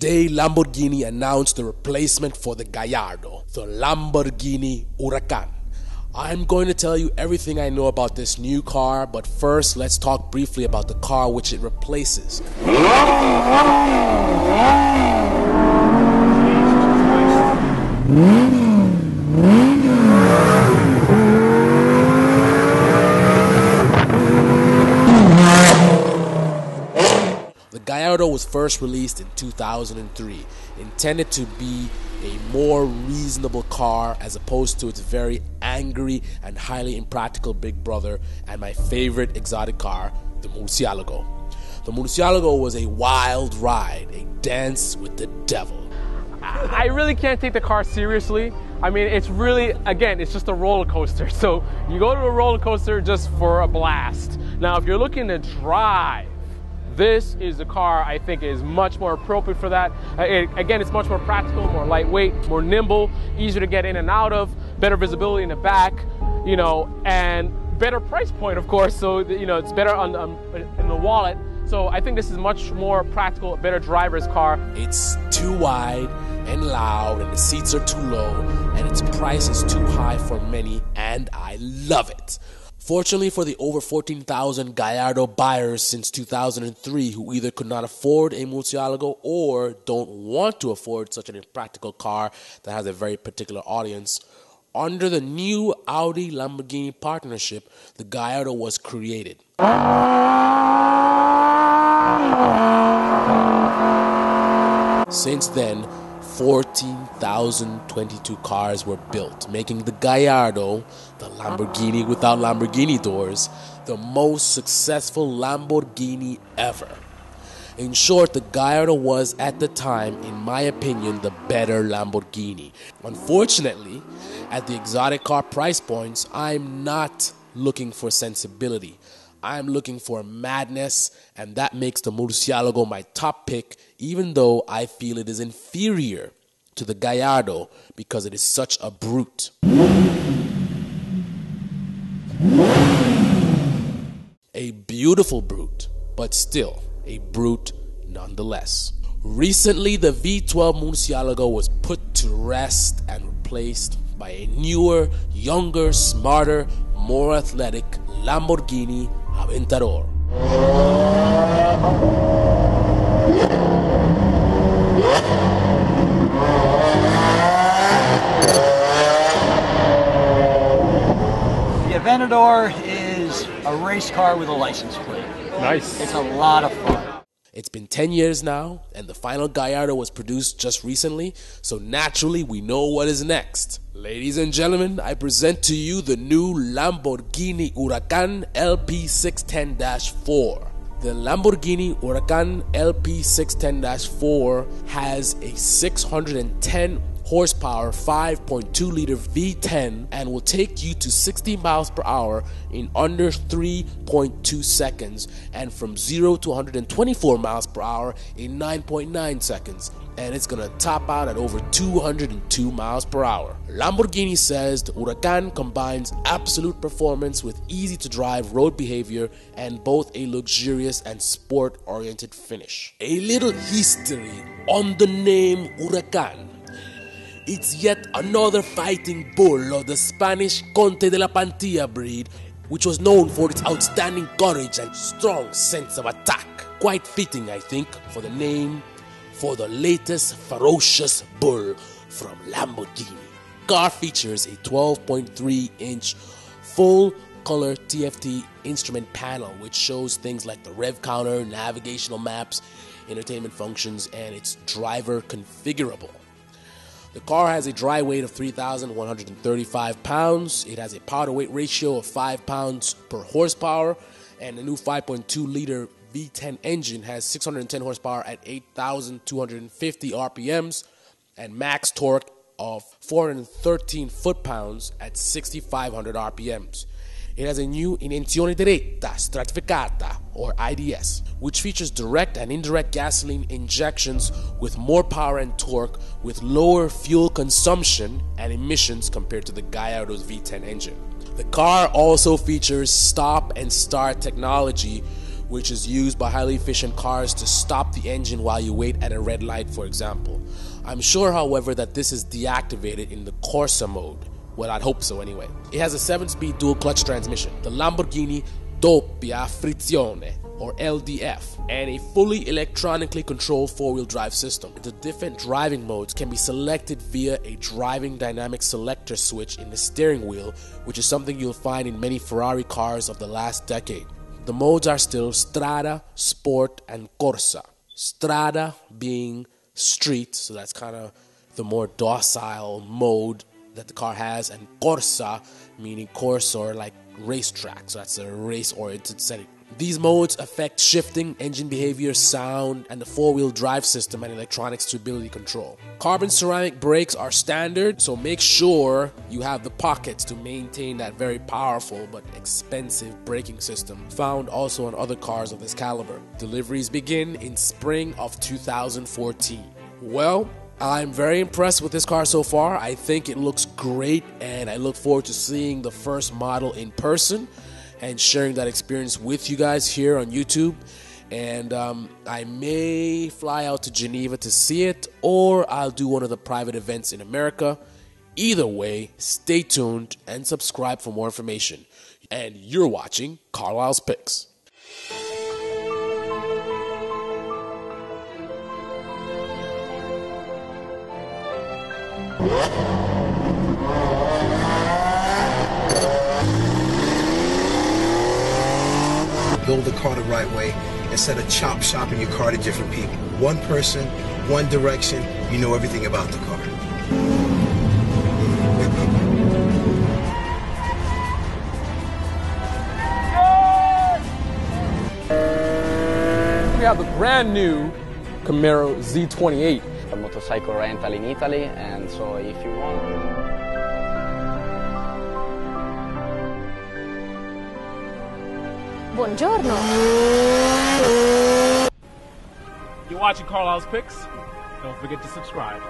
Today, Lamborghini announced the replacement for the Gallardo, the Lamborghini Huracan. I'm going to tell you everything I know about this new car, but first let's talk briefly about the car which it replaces. The Gallardo was first released in 2003, intended to be a more reasonable car as opposed to its very angry and highly impractical big brother and my favorite exotic car, the Murcielago. The Murcielago was a wild ride, a dance with the devil. I really can't take the car seriously. I mean, it's really, again, it's just a roller coaster. So you go to a roller coaster just for a blast. Now, if you're looking to drive, this is a car I think is much more appropriate for that. Again, it's much more practical, more lightweight, more nimble, easier to get in and out of, better visibility in the back, you know, and better price point, of course. So, you know, it's better in the wallet. So I think this is much more practical, better driver's car. It's too wide and loud, and the seats are too low, and its price is too high for many, and I love it. Fortunately for the over 14,000 Gallardo buyers since 2003 who either could not afford a Murcielago or don't want to afford such an impractical car that has a very particular audience, under the new Audi-Lamborghini partnership, the Gallardo was created. Since then, 14,022 cars were built, making the Gallardo, the Lamborghini without Lamborghini doors, the most successful Lamborghini ever. In short, the Gallardo was, at the time, in my opinion, the better Lamborghini. Unfortunately, at the exotic car price points, I'm not looking for sensibility. I'm looking for madness, and that makes the Murcielago my top pick, even though I feel it is inferior to the Gallardo because it is such a brute. A beautiful brute, but still a brute nonetheless. Recently, the V12 Murcielago was put to rest and replaced by a newer, younger, smarter, more athletic Lamborghini Aventador. The Aventador is a race car with a license plate. Nice. It's a lot of fun. It's been 10 years now, and the final Gallardo was produced just recently, so naturally we know what is next. Ladies and gentlemen, I present to you the new Lamborghini Huracán LP 610-4. The Lamborghini Huracan LP 610-4 has a 610 horsepower 5.2-liter V10 and will take you to 60 miles per hour in under 3.2 seconds and from 0 to 124 miles per hour in 9.9 seconds. And it's gonna top out at over 202 miles per hour. Lamborghini says the Huracan combines absolute performance with easy to drive road behavior and both a luxurious and sport oriented finish. A little history on the name Huracan. It's yet another fighting bull of the Spanish Conte de la Pantilla breed, which was known for its outstanding courage and strong sense of attack. Quite fitting, I think, for the name for the latest ferocious bull from Lamborghini. Car features a 12.3-inch full-color TFT instrument panel, which shows things like the rev counter, navigational maps, entertainment functions, and it's driver configurable. The car has a dry weight of 3,135 pounds. It has a power-to-weight ratio of 5 pounds per horsepower, and the new 5.2-liter V10 engine has 610 horsepower at 8,250 RPMs and max torque of 413 foot-pounds at 6,500 RPMs. It has a new Iniezione Diretta Stratificata, or IDS, which features direct and indirect gasoline injections with more power and torque with lower fuel consumption and emissions compared to the Gallardo's V10 engine. The car also features stop and start technology, which is used by highly efficient cars to stop the engine while you wait at a red light, for example. I'm sure, however, that this is deactivated in the Corsa mode. Well, I'd hope so anyway. It has a 7-speed dual clutch transmission, the Lamborghini Doppia Frizione, or LDF, and a fully electronically controlled 4-wheel drive system. The different driving modes can be selected via a driving dynamic selector switch in the steering wheel, which is something you'll find in many Ferrari cars of the last decade. The modes are still Strada, Sport, and Corsa. Strada being street, so that's kind of the more docile mode that the car has, and Corsa meaning course or like racetrack, so that's a race-oriented setting. These modes affect shifting, engine behavior, sound, and the 4-wheel drive system and electronic stability control. Carbon ceramic brakes are standard, so make sure you have the pockets to maintain that very powerful but expensive braking system, found also on other cars of this caliber. Deliveries begin in spring of 2014. Well, I'm very impressed with this car so far. I think it looks great, and I look forward to seeing the first model in person and sharing that experience with you guys here on YouTube. And I may fly out to Geneva to see it, or I'll do one of the private events in America. Either way, stay tuned and subscribe for more information. And you're watching Carlisle's Picks. Build the car the right way instead of shopping your car to different people. One person, one direction, you know everything about the car. We have the brand new Camaro Z28. A motorcycle rental in Italy, and so if you want... Buongiorno. You're watching Carlisle's Picks. Don't forget to subscribe.